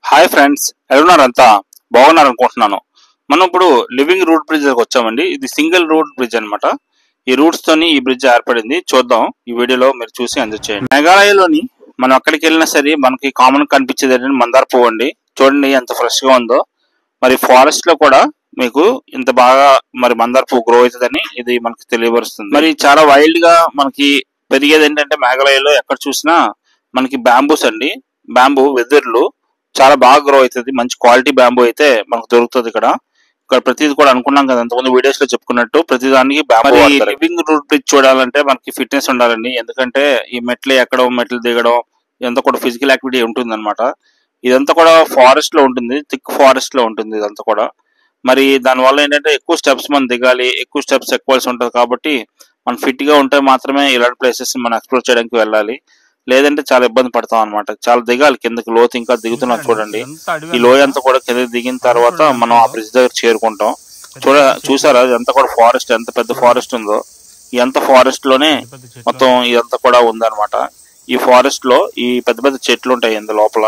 Hi friends, ఎలా ఉన్నారంతా? బాగున్నారు అనుకుంటున్నాను. మనం ఇప్పుడు లివింగ్ రూట్ బ్రిడ్జ్ దగ్గరకు వచ్చామండి. ఇది సింగిల్ రూట్ బ్రిడ్జ్ అన్నమాట. ఈ రూట్స్ తోని ఈ బ్రిడ్జ్ ఏర్పడింది. చూద్దాం, ఈ వీడియోలో మీరు చూసి ఎంజాయ్ చేయండి. మేఘాలయలోని మనం ఎక్కడికి వెళ్ళినా సరే మనకి కామన్ కనిపించేది ఏంటంటే మందార పువ్వు అండి. చూడండి ఎంత ఫ్రెష్ గా ఉందో. మరి ఫారెస్ట్ లో కూడా మీకు ఇంత బాగా మరి మందార పువ్వు గ్రో అవుతుందని ఇది మనకి తెలియపరుస్తుంది. మరి చాలా వైల్డ్ గా మనకి పెరిగేది ఏంటంటే మేఘాలయలో ఎక్కడ చూసినా మనకి బ్యాంబూస్ అండి. బ్యాంబూ వెదుర్లు చాలా బాగా గ్రో అవుతుంది. మంచి క్వాలిటీ బ్యాంబూ అయితే మనకు దొరుకుతుంది ఇక్కడ. ప్రతిది కూడా అనుకున్నాం కదా అంతకుముందు వీడియోస్ లో చెప్పుకున్నట్టు, ప్రతి దానికి బ్యాంబూ. లివింగ్ రూట్ బ్రిడ్జ్ చూడాలంటే మనకి ఫిట్నెస్ ఉండాలండి. ఎందుకంటే ఈ మెట్లు ఎక్కడం, మెట్లు దిగడం ఇదంతా కూడా ఫిజికల్ యాక్టివిటీ ఉంటుంది అనమాట. ఇదంతా కూడా ఫారెస్ట్ లో ఉంటుంది, థిక్ ఫారెస్ట్ లో ఉంటుంది ఇదంతా కూడా. మరి దానివల్ల ఏంటంటే ఎక్కువ స్టెప్స్ మనం దిగాలి, ఎక్కువ స్టెప్స్ ఎక్కాల్సి ఉంటుంది. కాబట్టి మనం ఫిట్ గా ఉంటే మాత్రమే ఇలాంటి ప్లేసెస్ మనం ఎక్స్ప్లోర్ చేయడానికి వెళ్ళాలి. లేదంటే చాలా ఇబ్బంది పడతాం అనమాట. చాలా దిగాలి కిందకి, లోతు ఇంకా దిగుతున్నాం చూడండి. ఈ లోయ అంతా కూడా కింద దిగిన తర్వాత మనం ఆ బ్రిడ్జ్ దగ్గర చేరుకుంటాం. చూసారా ఇదంతా కూడా ఫారెస్ట్, ఎంత పెద్ద ఫారెస్ట్ ఉందో. ఎంత ఫారెస్ట్ లోనే మొత్తం ఇదంతా కూడా ఉందన్నమాట. ఈ ఫారెస్ట్ లో ఈ పెద్ద పెద్ద చెట్లు ఉంటాయి ఇంత లోపల.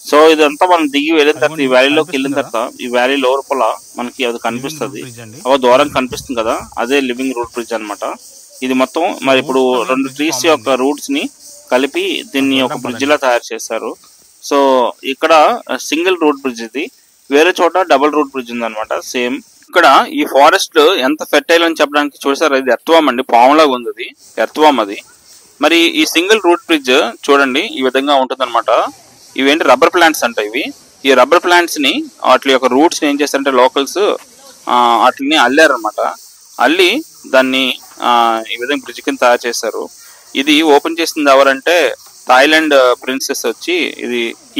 సో ఇదంతా మనం దిగి వెళ్ళిన తర్వాత ఈ వ్యాలీలోకి వెళ్ళిన తర్వాత ఈ వ్యాలీ లోపల మనకి అది కనిపిస్తుంది. ఒక దూరం కనిపిస్తుంది కదా, అదే లివింగ్ రూట్ బ్రిడ్జ్ అనమాట. ఇది మొత్తం మరి ఇప్పుడు 2 ట్రీస్ యొక్క రూట్స్ ని కలిపి దీన్ని ఒక బ్రిడ్జ్ లా తయారు చేశారు. సో ఇక్కడ సింగిల్ రూట్ బ్రిడ్జ్ ఇది. వేరే చోట డబుల్ రూట్ బ్రిడ్జ్ ఉంది అనమాట. సేమ్ ఇక్కడ ఈ ఫారెస్ట్ ఎంత ఫెర్టైల్ అని చెప్పడానికి చూసారు, ఇది ఎర్త్వామ్ అండి, పాములాగా ఉంది అది, ఎర్త్వామ్ అది. మరి ఈ సింగిల్ రూట్ బ్రిడ్జ్ చూడండి ఈ విధంగా ఉంటుంది అనమాట. ఇవేంటి రబ్బర్ ప్లాంట్స్ అంట ఇవి. ఈ రబ్బర్ ప్లాంట్స్ ని వాటి యొక్క రూట్స్ ని ఏం చేస్తారంటే లోకల్స్ వాటిని అల్లారనమాట. అల్లి దాన్ని ఈ విధంగా బ్రిడ్జ్ కింద తయారు చేశారు. ఇది ఓపెన్ చేసింది ఎవరంటే థాయిలాండ్ ప్రిన్సెస్ వచ్చి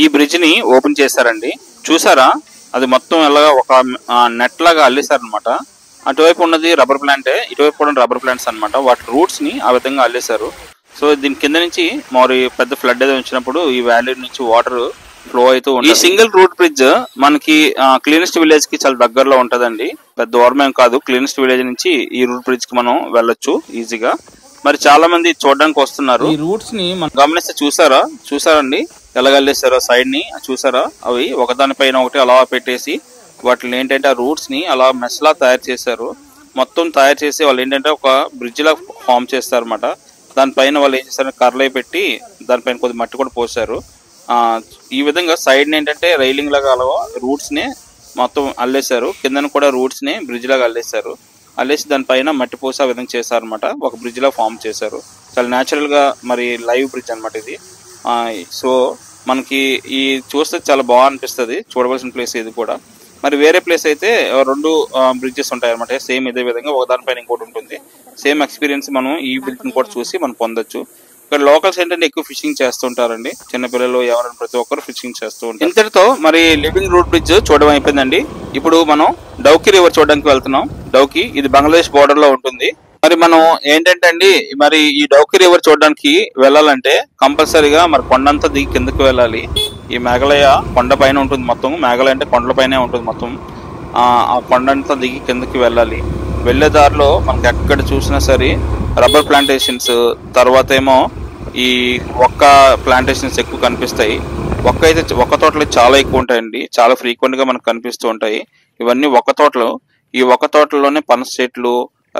ఈ బ్రిడ్జ్ ని ఓపెన్ చేశారండి. చూసారా, అది మొత్తం ఎలాగా ఒక నెట్ లాగా అల్లేశారనమాట. అటువైపు ఉన్నది రబ్బర్ ప్లాంటే, ఇటువైపు కూడా రబ్బర్ ప్లాంట్స్ అనమాట. వాటి రూట్స్ ని ఆ విధంగా అల్లేశారు. సో దీని కింద నుంచి మరి పెద్ద ఫ్లడ్ ఏదో వచ్చినప్పుడు ఈ వ్యాలీ నుంచి వాటర్ ఫ్లో అవుతూ ఉంటుంది. ఈ సింగిల్ రూట్ బ్రిడ్జ్ మనకి క్లీనెస్ట్ విలేజ్ కి చాలా దగ్గరలో ఉంటదండి. పెద్ద దూరం ఏం కాదు. క్లీనెస్ట్ విలేజ్ నుంచి ఈ రూట్ బ్రిడ్జ్ కి మనం వెళ్ళొచ్చు ఈజీగా. మరి చాలా మంది చూడడానికి వస్తున్నారు. ఈ రూట్స్ ని మనం గమనిస్తే చూసారండి ఎలా వెళ్ళేసారో సైడ్ ని చూసారా. అవి ఒకదానిపైన ఒకటి అలా పెట్టేసి వాటిని ఏంటంటే ఆ రూట్స్ ని అలా మెస్ లా తయారు చేశారు. మొత్తం తయారు చేసి వాళ్ళు ఏంటంటే ఒక బ్రిడ్జ్ లా ఫామ్ చేస్తారు అనమాట. దానిపైన వాళ్ళు ఏం చేశారు, కర్రలై పెట్టి దానిపైన కొద్ది మట్టి కూడా పోసారు. ఈ విధంగా సైడ్ ని ఏంటంటే రైలింగ్ లాగా అలా రూట్స్ ని మొత్తం అల్లేశారు. కిందను కూడా రూట్స్ ని బ్రిడ్జ్ లాగా అల్లేశారు. అల్లేసి దానిపైన మట్టి పోసి ఆ విధంగా చేశారనమాట. ఒక బ్రిడ్జ్ లా ఫామ్ చేశారు. చాలా న్యాచురల్ గా మరి లైవ్ బ్రిడ్జ్ అనమాట ఇది. సో మనకి ఈ చూస్తే చాలా బాగా అనిపిస్తుంది. చూడవలసిన ప్లేస్ ఇది కూడా. మరి వేరే ప్లేస్ అయితే 2 బ్రిడ్జెస్ ఉంటాయి అనమాట. సేమ్ ఇదే విధంగా ఒకదానిపైన ఇంకోటి ఉంటుంది. సేమ్ ఎక్స్పీరియన్స్ మనం ఈ బ్రిడ్జ్ కూడా చూసి మనం పొందొచ్చు. ఇక్కడ లోకల్స్ ఏంటంటే ఎక్కువ ఫిషింగ్ చేస్తుంటారండి. చిన్నపిల్లలు ఎవరైనా ప్రతి ఒక్కరు ఫిషింగ్ చేస్తూ ఉంటారు. ఇంతటితో మరి లివింగ్ రూట్ బ్రిడ్జ్ చూడడం అయిపోయిందండి. ఇప్పుడు మనం డౌకి రివర్ చూడడానికి వెళ్తున్నాం. డౌకి ఇది బంగ్లాదేశ్ బోర్డర్ లో ఉంటుంది. మరి మనం ఏంటంటే అండి, మరి ఈ డౌకి రివర్ చూడడానికి వెళ్ళాలంటే కంపల్సరీగా మరి కొండంతా దిగి కిందకి వెళ్ళాలి. ఈ మేఘాలయ కొండ పైన ఉంటుంది మొత్తం. మేఘాలయ అంటే కొండల పైనే ఉంటుంది మొత్తం. ఆ కొండంతా దిగి కిందకి వెళ్ళాలి. వెళ్లే దారిలో మనకి ఎక్కడ చూసినా సరే రబ్బర్ ప్లాంటేషన్స్, తర్వాత ఏమో ఈ ఒక్క ప్లాంటేషన్స్ ఎక్కువ కనిపిస్తాయి. ఒక్క తోటలు చాలా ఎక్కువ ఉంటాయండి. చాలా ఫ్రీక్వెంట్ గా మనకు కనిపిస్తూ ఉంటాయి. ఇవన్నీ ఒక్క తోటలు. ఈ ఒక్క తోటలోనే పనస చెట్లు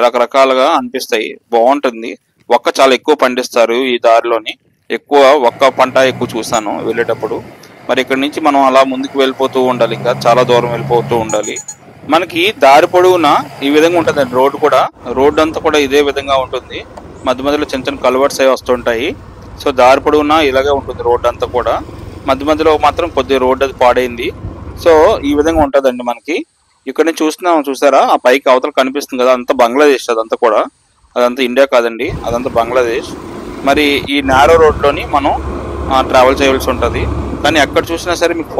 రకరకాలుగా అనిపిస్తాయి. బాగుంటుంది. ఒక్క చాలా ఎక్కువ పండిస్తారు ఈ దారిలోని. ఎక్కువ ఒక్క పంట ఎక్కువ చూసాను వెళ్ళేటప్పుడు. మరి ఇక్కడ నుంచి మనం అలా ముందుకు వెళ్ళిపోతూ ఉండాలి. ఇంకా చాలా దూరం వెళ్ళిపోతూ ఉండాలి. మనకి దారి పొడవునా ఈ విధంగా ఉంటుంది రోడ్డు కూడా. రోడ్డు అంతా కూడా ఇదే విధంగా ఉంటుంది. మధ్య మధ్యలో చిన్న చిన్న కల్వర్ట్స్ అవి వస్తుంటాయి. సో దారి పొడవునా ఇలాగే ఉంటుంది రోడ్డు అంతా కూడా. మధ్య మధ్యలో మాత్రం కొద్దిగా రోడ్డు అది పాడైంది. సో ఈ విధంగా ఉంటుందండి మనకి. ఇక్కడ నుంచి చూసారా, ఆ పైకి అవతల కనిపిస్తుంది కదా, అంతా బంగ్లాదేశ్. అదంతా కూడా అదంతా ఇండియా కాదండి, అదంతా బంగ్లాదేశ్. మరి ఈ నారో రోడ్లోని మనం ట్రావెల్ చేయవలసి ఉంటుంది. కానీ ఎక్కడ చూసినా సరే మీకు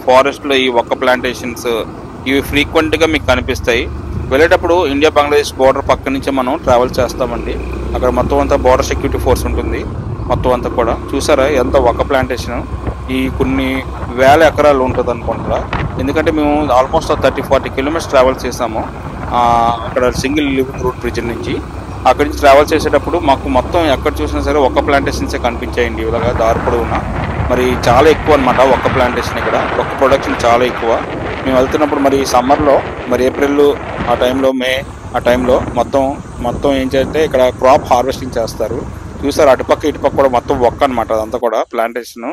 ఫారెస్ట్ లో ఈ ఒక్క ప్లాంటేషన్స్ ఇవి ఫ్రీక్వెంట్ గా మీకు కనిపిస్తాయి. వెళ్ళేటప్పుడు ఇండియా బంగ్లాదేశ్ బోర్డర్ పక్క నుంచే మనం ట్రావెల్ చేస్తామండి. అక్కడ మొత్తం అంతా బోర్డర్ సెక్యూరిటీ ఫోర్స్ ఉంటుంది మొత్తం అంతా కూడా. చూసారా ఎంత ఒక్క ప్లాంటేషన్. ఈ కొన్ని వేల ఎకరాలు ఉంటుంది అనుకుంటా. ఎందుకంటే మేము ఆల్మోస్ట్ 30-40 కిలోమీటర్స్ ట్రావెల్ చేసాము అక్కడ సింగిల్ లివింగ్ రూట్ బ్రిడ్జ్ నుంచి. అక్కడి నుంచి ట్రావెల్ చేసేటప్పుడు మాకు మొత్తం ఎక్కడ చూసినా సరే ఒక్క ప్లాంటేషన్సే కనిపించాయండి ఇలాగా దారి పొడవునా. మరి చాలా ఎక్కువ అనమాట ఒక్క ప్లాంటేషన్, ఇక్కడ ఒక్క ప్రొడక్షన్ చాలా ఎక్కువ. మేము వెళ్తున్నప్పుడు మరి సమ్మర్లో మరి ఏప్రిల్ ఆ టైంలో, మే ఆ టైంలో మొత్తం ఏం చేస్తే ఇక్కడ క్రాప్ హార్వెస్టింగ్ చేస్తారు. చూసారు అటుపక్క ఇటుపక్క కూడా మొత్తం ఒక్క అనమాట, అదంతా కూడా ప్లాంటేషన్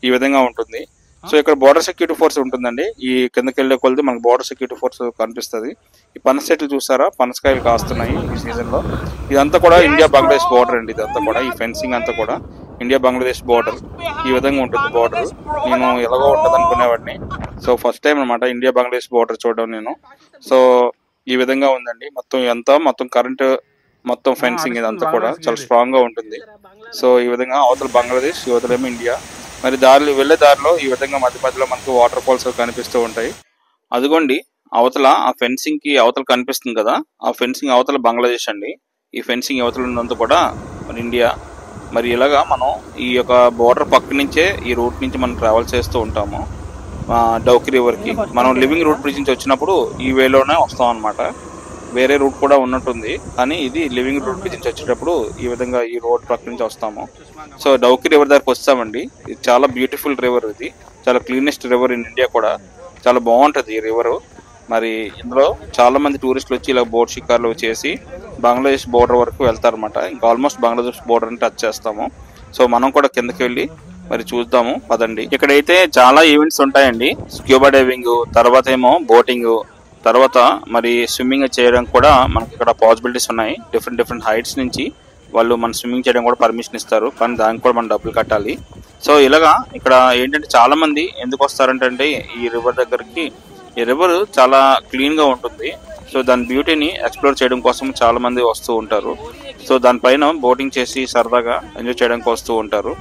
ఈ విధంగా ఉంటుంది. సో ఇక్కడ బోర్డర్ సెక్యూరిటీ ఫోర్స్ ఉంటుందండి. ఈ కిందకి వెళ్ళే కొలది మనకు బోర్డర్ సెక్యూరిటీ ఫోర్స్ కనిపిస్తుంది. ఈ పనస చెట్లు చూసారా, పనసకాయలు కాస్తున్నాయి ఈ సీజన్లో. ఇదంతా కూడా ఇండియా బంగ్లాదేశ్ బోర్డర్ అండి. ఇదంతా కూడా ఈ ఫెన్సింగ్ అంతా కూడా ఇండియా బంగ్లాదేశ్ బోర్డర్ ఈ విధంగా ఉంటుంది. బోర్డర్ నేను ఎలాగో ఉంటుంది అనుకునేవాడిని. సో ఫస్ట్ టైం అనమాట ఇండియా బంగ్లాదేశ్ బోర్డర్ చూడడం నేను. సో ఈ విధంగా ఉందండి మొత్తం కరెంట్, మొత్తం ఫెన్సింగ్ ఇదంతా కూడా చాలా స్ట్రాంగ్ గా ఉంటుంది. సో ఈ విధంగా అవతల బంగ్లాదేశ్, యువతలేమో ఇండియా. మరి వెళ్ళే దారిలో ఈ విధంగా మధ్య మధ్యలో మనకు వాటర్ ఫాల్స్ కనిపిస్తూ ఉంటాయి. అదిగోండి అవతల ఆ ఫెన్సింగ్ కి అవతల కనిపిస్తుంది కదా, ఆ ఫెన్సింగ్ అవతల బంగ్లాదేశ్ అండి. ఈ ఫెన్సింగ్ అవతల ఉన్నంత కూడా మన ఇండియా. మరి ఇలాగా మనం ఈ యొక్క బోర్డర్ పక్క నుంచే ఈ రూట్ నుంచి మనం ట్రావెల్ చేస్తూ ఉంటాము డౌకి రివర్కి. మనం లివింగ్ రూట్ బ్రిడ్జ్ నుంచి వచ్చినప్పుడు ఈ వేలోనే వస్తాం అనమాట. వేరే రూట్ కూడా ఉన్నట్టుంది, కానీ ఇది లివింగ్ రూట్ నుంచి వచ్చేటప్పుడు ఈ విధంగా ఈ రోడ్ పక్క నుంచి వస్తాము. సో డౌకి రివర్ దగ్గరకు వస్తామండి. ఇది చాలా బ్యూటిఫుల్ రివర్, ఇది చాలా క్లీనెస్ట్ రివర్ ఇన్ ఇండియా కూడా. చాలా బాగుంటుంది ఈ రివర్. మరి ఇందులో చాలా మంది టూరిస్టులు వచ్చి ఇలా బోట్ షికార్లు చేసి బంగ్లాదేశ్ బోర్డర్ వరకు వెళ్తారనమాట. ఇంకా ఆల్మోస్ట్ బంగ్లాదేశ్ బోర్డర్ టచ్ చేస్తాము. సో మనం కూడా కిందకి వెళ్ళి మరి చూద్దాము పదండి. ఇక్కడైతే చాలా ఈవెంట్స్ ఉంటాయండి. స్క్యూబా డైవింగ్, తర్వాత ఏమో బోటింగ్, తర్వాత మరి స్విమ్మింగ్ చేయడం కూడా మనకి ఇక్కడ పాసిబిలిటీస్ ఉన్నాయి. డిఫరెంట్ హైట్స్ నుంచి వాళ్ళు మన స్విమ్మింగ్ చేయడం కూడా పర్మిషన్ ఇస్తారు, కానీ దానికి కూడా మనం డబ్బులు కట్టాలి. సో ఇలాగా ఇక్కడ ఏంటంటే చాలా మంది ఎందుకు వస్తారంటే ఈ రివర్ దగ్గరికి. ఈ రివర్ చాలా క్లీన్ గా ఉంటుంది. సో దాని బ్యూటీని ఎక్స్ప్లోర్ చేయడం కోసం చాలా మంది వస్తూ ఉంటారు. సో దానిపైన బోటింగ్ చేసి సరదాగా ఎంజాయ్ చేయడానికి వస్తూ ఉంటారు.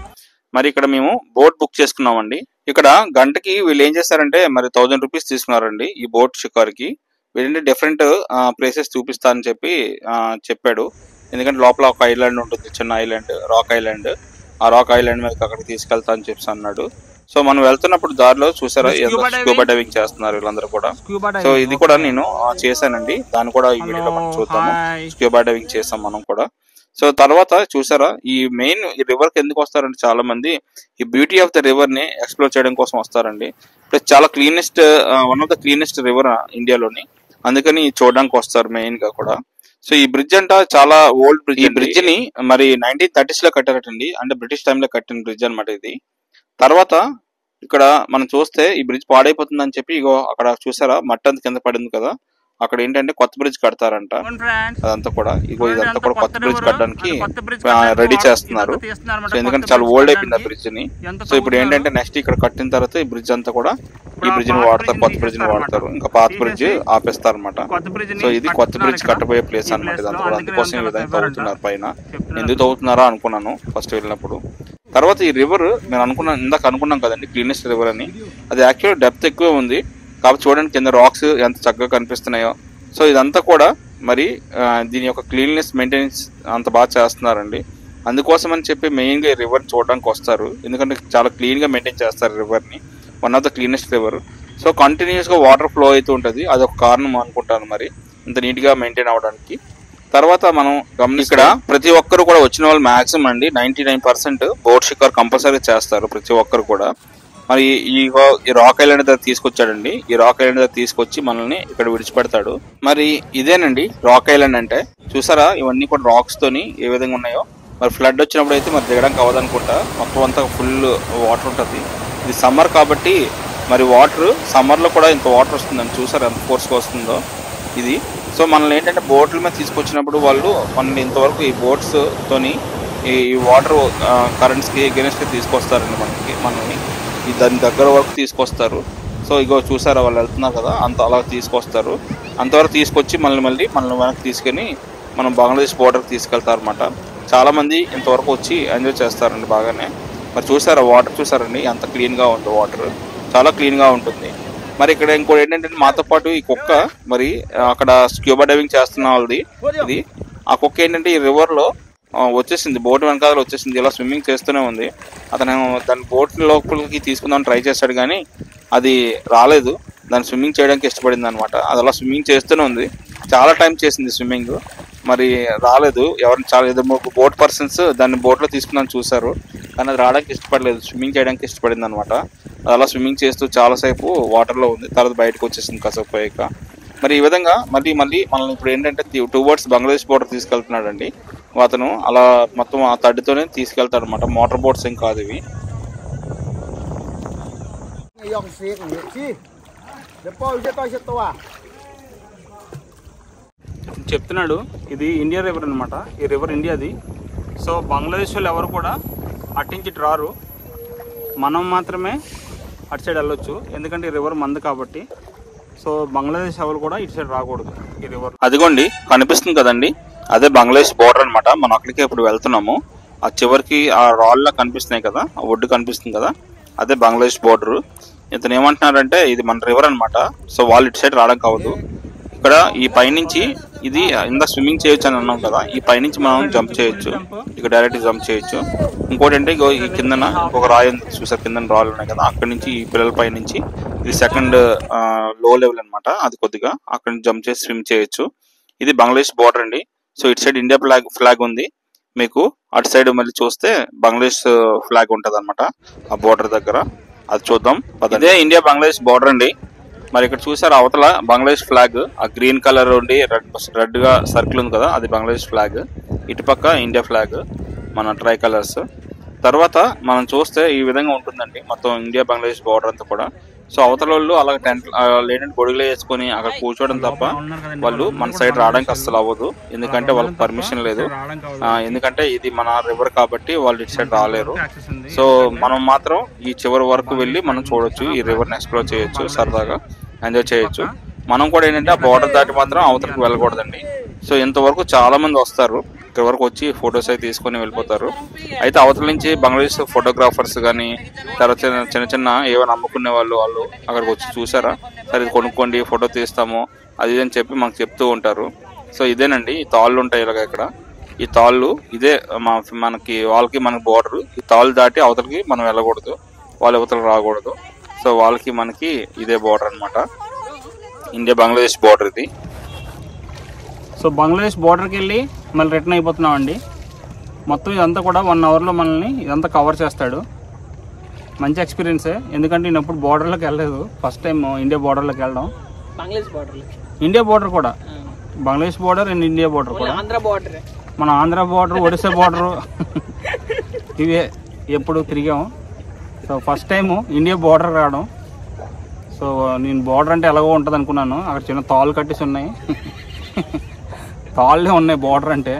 మరి ఇక్కడ మేము బోట్ బుక్ చేసుకున్నామండి. ఇక్కడ గంటకి వీళ్ళు ఏం చేస్తారంటే మరి 1000 రూపీస్ తీసుకున్నారండి ఈ బోట్ షికార్కి. వీళ్ళంటే డిఫరెంట్ ప్లేసెస్ చూపిస్తా అని చెప్పాడు. ఎందుకంటే లోపల ఒక ఐలాండ్ ఉంటుంది, చిన్న ఐలాండ్, రాక్ ఐలాండ్. ఆ రాక్ ఐలాండ్ మీద అక్కడికి తీసుకెళ్తా అని చెప్పి అన్నాడు. సో మనం వెళ్తున్నప్పుడు దారిలో చూసారా స్క్యూబా డైవింగ్ చేస్తున్నారు వీళ్ళందరూ కూడా. సో ఇది కూడా నేను చేశానండి, దాన్ని కూడా ఈ వీడియోలో మనం చూద్దాము. స్క్యూబా డైవింగ్ చేసాం మనం కూడా. సో తర్వాత చూసారా ఈ మెయిన్ ఈ రివర్ కి ఎందుకు వస్తారంటే చాలా మంది ఈ బ్యూటీ ఆఫ్ ద రివర్ ని ఎక్స్ప్లోర్ చేయడం కోసం వస్తారండి. ప్లస్ చాలా cleanest, one of the cleanest river ఇండియాలోని, అందుకని చూడడానికి వస్తారు మెయిన్ గా కూడా. సో ఈ బ్రిడ్జ్ అంట చాలా ఓల్డ్ బ్రిడ్జ్. ఈ బ్రిడ్జ్ ని మరి 1930s లో కట్టారటండి, అంటే బ్రిటిష్ టైంలో కట్టిన బ్రిడ్జ్ అనమాట ఇది. తర్వాత ఇక్కడ మనం చూస్తే ఈ బ్రిడ్జ్ పాడైపోతుందని చెప్పి ఇగో అక్కడ చూసారా మట్టి అంత కింద పడింది కదా, అక్కడ ఏంటంటే కొత్త బ్రిడ్జ్ కడతారంట. అదంతా కూడా ఇదంతా కూడా కొత్త బ్రిడ్జ్ కట్టడానికి రెడీ చేస్తున్నారు. సో ఎందుకంటే చాలా ఓల్డ్ అయిపోయింది ఆ బ్రిడ్జ్ ని. సో ఇప్పుడు ఏంటంటే నెక్స్ట్ ఇక్కడ కట్టిన తర్వాత ఈ బ్రిడ్జ్ అంతా కూడా ఈ బ్రిడ్జ్ ని వాడతారు, కొత్త బ్రిడ్జ్ ని వాడతారు. ఇంకా పాత బ్రిడ్జ్ ఆపేస్తారు అనమాట. సో ఇది కొత్త బ్రిడ్జ్ కట్టబోయే ప్లేస్ అనమాట ఇదంతా కూడా. అందుకోసం ఈ విధంగా తవ్వుతున్నారు పైన. ఎందుకు తవ్వుతున్నారా అనుకున్నాను ఫస్ట్ వెళ్ళినప్పుడు. తర్వాత ఈ రివర్ నేను ఇందాక అనుకున్నాం కదండి క్లీనెస్ట్ రివర్ అని, అది యాక్చువల్ డెప్త్ ఎక్కువ ఉంది కాబట్టి చూడండి కింద రాక్స్ ఎంత చక్కగా కనిపిస్తున్నాయో. సో ఇదంతా కూడా మరి దీని యొక్క క్లీన్నెస్ మెయింటెనెన్స్ అంత బాగా చేస్తున్నారండి. అందుకోసం అని చెప్పి మెయిన్గా ఈ రివర్ చూడడానికి వస్తారు, ఎందుకంటే చాలా క్లీన్గా మెయింటైన్ చేస్తారు రివర్ని. One of the cleanest river. So కంటిన్యూస్గా వాటర్ ఫ్లో అవుతూ ఉంటుంది, అదొక కారణం అనుకుంటాను మరి ఇంత నీట్గా మెయింటైన్ అవ్వడానికి. తర్వాత మనం ఇక్కడ ప్రతి ఒక్కరు కూడా వచ్చిన వాళ్ళు మాక్సిమం అండి 99% బోట్ షికార్ కంపల్సరీ చేస్తారు ప్రతి ఒక్కరు కూడా. మరి ఈ రాక్ ఐలాండ్ దగ్గర తీసుకొచ్చాడండి. ఈ రాక్ ఐలాండ్ దగ్గర తీసుకొచ్చి మనల్ని ఇక్కడ విడిచిపెడతాడు. మరి ఇదేనండి రాక్ ఐలాండ్ అంటే. చూసారా ఇవన్నీ కూడా రాక్స్ తోని ఏ విధంగా ఉన్నాయో. మరి ఫ్లడ్ వచ్చినప్పుడు అయితే మరి దిగడానికి అవ్వదనుకుంటా, మొత్తం అంతా ఫుల్ వాటర్ ఉంటుంది. ఇది సమ్మర్ కాబట్టి మరి వాటర్ సమ్మర్ లో కూడా ఇంత వాటర్ వస్తుందని చూసారా ఎంత ఫోర్స్గా వస్తుందో ఇది. సో మనల్ని ఏంటంటే బోట్ల మీద తీసుకొచ్చినప్పుడు వాళ్ళు మనల్ని ఇంతవరకు ఈ బోట్స్ తోని ఈ వాటర్ కరెంట్స్ కి అగెన్స్ట్ గా తీసుకొస్తారండి మనల్ని దాని దగ్గర వరకు తీసుకొస్తారు. సో ఇగో చూసారా వాళ్ళు వెళ్తున్నారు కదా, అలా తీసుకొస్తారు. అంతవరకు తీసుకొచ్చి మళ్ళీ వెనక్కి తీసుకొని మనం బంగ్లాదేశ్ బోర్డర్కి తీసుకెళ్తారు అనమాట. చాలా మంది ఇంతవరకు వచ్చి ఎంజాయ్ చేస్తారండి బాగానే. మరి చూసారా వాటర్ చూసారండి ఎంత క్లీన్ గా ఉందో, వాటర్ చాలా క్లీన్ గా ఉంటుంది. మరి ఇక్కడ ఇంకోటి ఏంటంటే మాతో పాటు ఈ కుక్క మరి అక్కడ స్క్యూబా డైవింగ్ చేస్తున్న వాళ్ళది ఇది. ఆ కుక్క ఏంటంటే ఈ రివర్ లో వచ్చేసింది, బోట్ వెనకాల వచ్చేసింది, ఇలా స్విమ్మింగ్ చేస్తూనే ఉంది. అతను దాని బోట్ లోపలికి తీసుకుందామని ట్రై చేస్తాడు కానీ అది రాలేదు, దాన్ని స్విమ్మింగ్ చేయడానికి ఇష్టపడింది అనమాట. అది అలా స్విమ్మింగ్ చేస్తూనే ఉంది, చాలా టైం చేసింది స్విమ్మింగ్, మరి రాలేదు. చాలా 2-3 బోట్ పర్సన్స్ దాన్ని బోట్లో తీసుకుందామని చూసారు, కానీ అది రావడానికి ఇష్టపడలేదు, స్విమ్మింగ్ చేయడానికి ఇష్టపడింది అనమాట. అలా స్విమ్మింగ్ చేస్తూ చాలాసేపు వాటర్లో ఉంది, తర్వాత బయటకు వచ్చేసింది కాసేపు పోయాక. మరి ఈ విధంగా మళ్ళీ మనల్ని ఇప్పుడు ఏంటంటే టువర్డ్స్ బంగ్లాదేశ్ బోర్డర్ తీసుకెళ్తున్నాడు అండి అతను. అలా మొత్తం ఆ తడితోనే తీసుకెళ్తాడు అనమాట, మోటార్ బోట్స్ ఏం కాదు ఇవి. చెప్తున్నాడు ఇది ఇండియా రివర్ అనమాట, ఈ రివర్ ఇండియాది. సో బంగ్లాదేశ్ వాళ్ళు ఎవరు కూడా అట్టించి రారు, మనం మాత్రమే అటు సైడ్ వెళ్ళొచ్చు, ఎందుకంటే ఈ రివర్ మంది కాబట్టి. సో బంగ్లాదేశ్ ఎవరు కూడా ఇటు సైడ్ రాకూడదు ఈ రివర్. అదిగోండి కనిపిస్తుంది కదండి, అదే బంగ్లాదేశ్ బోర్డర్ అనమాట. మనం అక్కడికి ఇప్పుడు వెళ్తున్నాము. ఆ చివరికి ఆ రాళ్ళ కనిపిస్తున్నాయి కదా, ఆ ఒడ్డు కనిపిస్తుంది కదా, అదే బంగ్లాదేశ్ బోర్డర్. ఇతను ఏమంటున్నారంటే ఇది మన రివర్ అనమాట, సో వాళ్ళు ఇటు సైడ్ రావడం కావద్దు. ఇక్కడ ఈ పైనుంచి ఇది ఇందా స్విమ్మింగ్ చేయొచ్చు అని అన్నాం కదా, ఈ పైనుంచి మనం జంప్ చేయొచ్చు, ఇక్కడ డైరెక్ట్ జంప్ చేయొచ్చు. ఇంకోటి అంటే ఈ కిందన ఒక రాయి చూసారు, కింద రాళ్ళు ఉన్నాయి కదా, అక్కడి నుంచి ఈ పిల్లల పై నుంచి ఇది సెకండ్ లో లెవెల్ అనమాట, అది కొద్దిగా అక్కడ నుంచి జంప్ చేసి స్విమ్ చేయొచ్చు. ఇది బంగ్లాదేశ్ బోర్డర్ అండి. సో ఇటు సైడ్ ఇండియా ఫ్లాగ్ ఉంది మీకు, అటు సైడ్ మళ్ళీ చూస్తే బంగ్లాదేశ్ ఫ్లాగ్ ఉంటుంది అనమాట ఆ బోర్డర్ దగ్గర, అది చూద్దాం. అదే ఇండియా బంగ్లాదేశ్ బోర్డర్ అండి. మరి ఇక్కడ చూసారు అవతల బంగ్లాదేశ్ ఫ్లాగ్, ఆ గ్రీన్ కలర్ ఉండి రెడ్ గా సర్కిల్ ఉంది కదా, అది బంగ్లాదేశ్ ఫ్లాగ్. ఇటుపక్క ఇండియా ఫ్లాగ్, మన ట్రై కలర్స్. తర్వాత మనం చూస్తే ఈ విధంగా ఉంటుందండి మొత్తం ఇండియా బంగ్లాదేశ్ బోర్డర్ అంతా కూడా. సో అవతల వాళ్ళు అలా టెంట్ లేదంటే గొడుగులు వేసుకొని అక్కడ కూర్చోవడం తప్ప వాళ్ళు మన సైడ్ రావడానికి అస్సలు అవ్వదు, ఎందుకంటే వాళ్ళకి పర్మిషన్ లేదు. ఎందుకంటే ఇది మన రివర్ కాబట్టి వాళ్ళు ఇటు సైడ్ రాలేరు. సో మనం మాత్రం ఈ చివరి వరకు వెళ్ళి మనం చూడొచ్చు, ఈ రివర్ని ఎక్స్ప్లోర్ చేయొచ్చు, సరదాగా ఎంజాయ్ చేయొచ్చు. మనం కూడా ఏంటంటే ఆ బోర్డర్ దాటి మాత్రం అవతలకు వెళ్ళకూడదండి. సో ఇంతవరకు చాలా మంది వస్తారు ఇక్కడ వరకు, వచ్చి ఫొటోస్ అయితే తీసుకొని వెళ్ళిపోతారు. అయితే అవతల నుంచి బంగ్లాదేశ్ ఫోటోగ్రాఫర్స్ కానీ తర్వాత చిన్న చిన్న ఏమైనా అమ్ముకునే వాళ్ళు అక్కడికి వచ్చి చూసారా, సరే ఇది కొనుక్కోండి ఫోటో తీస్తాము అది అని చెప్పి మనకు చెప్తూ ఉంటారు. సో ఇదేనండి, ఈ తాళ్ళు ఉంటాయి ఇలాగ ఇక్కడ, ఈ తాళ్ళు ఇదే మనకి వాళ్ళకి మనకి బోర్డర్. ఈ తాళ్ళు దాటి అవతలకి మనం వెళ్ళకూడదు, వాళ్ళు అవతలకి రాకూడదు. సో వాళ్ళకి మనకి ఇదే బోర్డర్ అనమాట, ఇండియా బంగ్లాదేశ్ బోర్డర్ ఇది. సో బంగ్లాదేశ్ బోర్డర్కి వెళ్ళి మళ్ళీ రిటర్న్ అయిపోతున్నాం అండి. మొత్తం ఇదంతా కూడా 1 అవర్లో మనల్ని ఇదంతా కవర్ చేస్తాడు. మంచి ఎక్స్పీరియన్సే, ఎందుకంటే నేను ఎప్పుడు బోర్డర్లోకి వెళ్ళలేదు, ఫస్ట్ టైం ఇండియా బోర్డర్లోకి వెళ్ళడం. ఇండియా బోర్డర్ కూడా, Bangladesh border and India border కూడా, మన ఆంధ్ర బోర్డర్, ఒడిశా బోర్డరు ఇవే ఎప్పుడు తిరిగాము. So first time India border రావడం. సో నేను బోర్డర్ అంటే ఎలాగో ఉంటుంది అనుకున్నాను, అక్కడ చిన్న తాళ్ళు కట్టేసి ఉన్నాయి, తాళ్ళే ఉన్నాయి బోర్డర్ అంటే.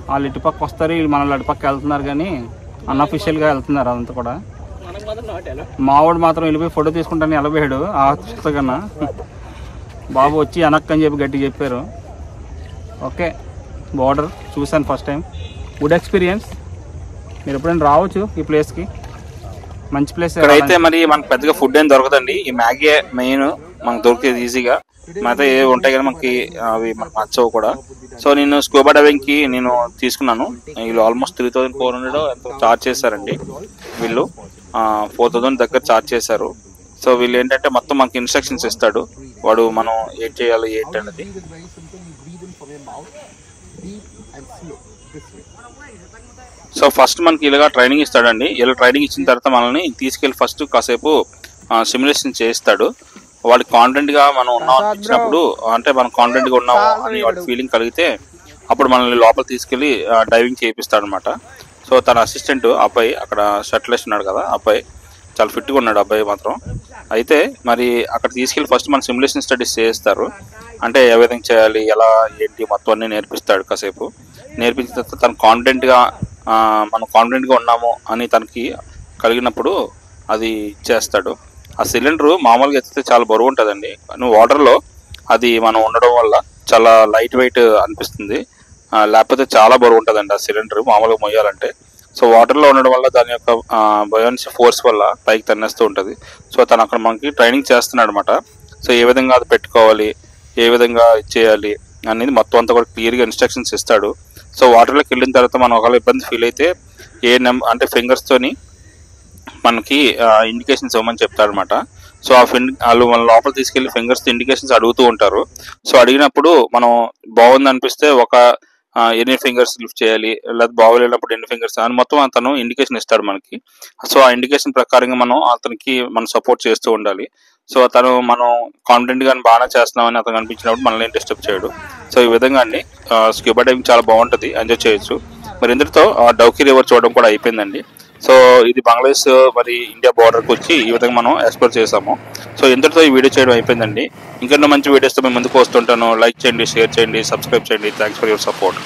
వాళ్ళు ఇటుపక్క వస్తారు, మనల్ని అటుపక్క వెళ్తున్నారు, కానీ అన్అఫిషియల్గా వెళ్తున్నారు అదంతా కూడా. మావాడు మాత్రం వెళ్ళిపోయి ఫోటో తీసుకుంటాను వెళ్ళబోయాడు కన్నా. బాబు వచ్చి వెనక్కి అని చెప్పి గట్టిగా చెప్పారు. ఓకే, బోర్డర్ చూశాను ఫస్ట్ టైం, గుడ్ ఎక్స్పీరియన్స్. మీరు ఎప్పుడైనా రావచ్చు ఈ ప్లేస్కి, మంచి ప్లేస్. ఇక్కడైతే మరి మనకు పెద్దగా ఫుడ్ ఏం దొరకదండి, ఈ మ్యాగీ మెయిన్ మనకు దొరికేది ఈజీగా. మిగతా ఏ ఉంటాయి కదా మనకి, అవి మనకు నచ్చవు కూడా. సో నేను స్కూబా డైవింగ్ కి నేను తీసుకున్నాను, వీళ్ళు ఆల్మోస్ట్ 3400 ఎంతో చార్జ్ చేశారండి. వీళ్ళు 4000 దగ్గర చార్జ్ చేశారు. సో వీళ్ళు ఏంటంటే మొత్తం మనకి ఇన్స్ట్రక్షన్స్ ఇస్తాడు వాడు, మనం ఏం చేయాలి ఏంటి అనేది. సో ఫస్ట్ మనకి ఇలాగా ట్రైనింగ్ ఇస్తాడండి. ఇలా ట్రైనింగ్ ఇచ్చిన తర్వాత మనల్ని తీసుకెళ్ళి ఫస్ట్ కాసేపు సిమ్యులేషన్ చేయిస్తాడు. వాడికి కాన్ఫిడెంట్ గా మనం ఉన్నాం ఇచ్చినప్పుడు, అంటే మనం కాన్ఫిడెంట్ గా ఉన్నాము అని వాడి ఫీలింగ్ కలిగితే అప్పుడు మనల్ని లోపల తీసుకెళ్లి డైవింగ్ చేయిస్తాడు అనమాట. సో తన అసిస్టెంట్ అబ్బాయి అక్కడ షర్ట్ వేసి ఉన్నాడు కదా, అబ్బాయి చాలా ఫిట్గా ఉన్నాడు అబ్బాయి మాత్రం. అయితే మరి అక్కడ తీసుకెళ్లి ఫస్ట్ మన సిమ్యులేషన్ స్టడీస్ చేయిస్తారు, అంటే ఏ విధంగా చేయాలి ఎలా ఏంటి మొత్తం అన్ని నేర్పిస్తాడు. కాసేపు నేర్పించిన తర్వాత తను కాన్ఫిడెంట్గా మనం కాన్ఫిడెంట్గా ఉన్నాము అని తనకి కలిగినప్పుడు అది చేస్తాడు. ఆ సిలిండర్ మామూలుగా ఎత్తితే చాలా బరువు ఉంటుందండి, కానీ వాటర్లో అది మనం ఉండడం వల్ల చాలా లైట్ వెయిట్ అనిపిస్తుంది, లేకపోతే చాలా బరువు ఉంటుందండి ఆ సిలిండర్ మామూలుగా మొయ్యాలంటే. సో వాటర్లో ఉండడం వల్ల దాని యొక్క బయాన్సీ ఫోర్స్ వల్ల పైకి తన్నేస్తూ ఉంటుంది. సో తను అక్కడ మనకి ట్రైనింగ్ చేస్తున్నాడు అనమాట. సో ఏ విధంగా అది పెట్టుకోవాలి, ఏ విధంగా చేయాలి అనేది మొత్తం అంతా కూడా క్లియర్గా ఇన్స్ట్రక్షన్స్ ఇస్తాడు. సో వాటర్లోకి వెళ్ళిన తర్వాత మనం ఒకవేళ ఇబ్బంది ఫీల్ అయితే అంటే ఫింగర్స్తోని మనకి ఇండికేషన్స్ ఇవ్వమని చెప్తారనమాట. సో వాళ్ళు మన లోపల తీసుకెళ్లి ఫింగర్స్ ఇండికేషన్స్ అడుగుతూ ఉంటారు. సో అడిగినప్పుడు మనం బాగుంది అనిపిస్తే ఒక ఎన్ని ఫింగర్స్ లిఫ్ట్ చేయాలి, లేదా బాగోలేనప్పుడు ఎన్ని ఫింగర్స్ అని మొత్తం అతను ఇండికేషన్ ఇస్తాడు మనకి. సో ఆ ఇండికేషన్ ప్రకారంగా మనం సపోర్ట్ చేస్తూ ఉండాలి. సో మనం కాన్ఫిడెంట్ గా బాగా చేస్తున్నామని అతను అనిపించినప్పుడు మనల్ని డిస్టర్బ్ చేయడు. సో ఈ విధంగా అండి స్క్యూబా డైవింగ్ చాలా బాగుంటుంది, ఎంజాయ్ చేయొచ్చు. మరి ఇందులో డౌకీ రివర్ చూడడం కూడా అయిపోయిందండి. సో ఇది బంగ్లాదేశ్ మరి ఇండియా బార్డర్కి వచ్చి ఈ విధంగా మనం ఎక్స్ప్లోర్ చేసాము. సో ఇంతటితో ఈ వీడియో చేయడం అయిపోయిందండి. ఇంకెన్నో మంచి వీడియోస్తో మేము ముందుకు వస్తుంటాను. లైక్ చేయండి, షేర్ చేయండి, సబ్స్క్రైబ్ చేయండి. Thanks for your support.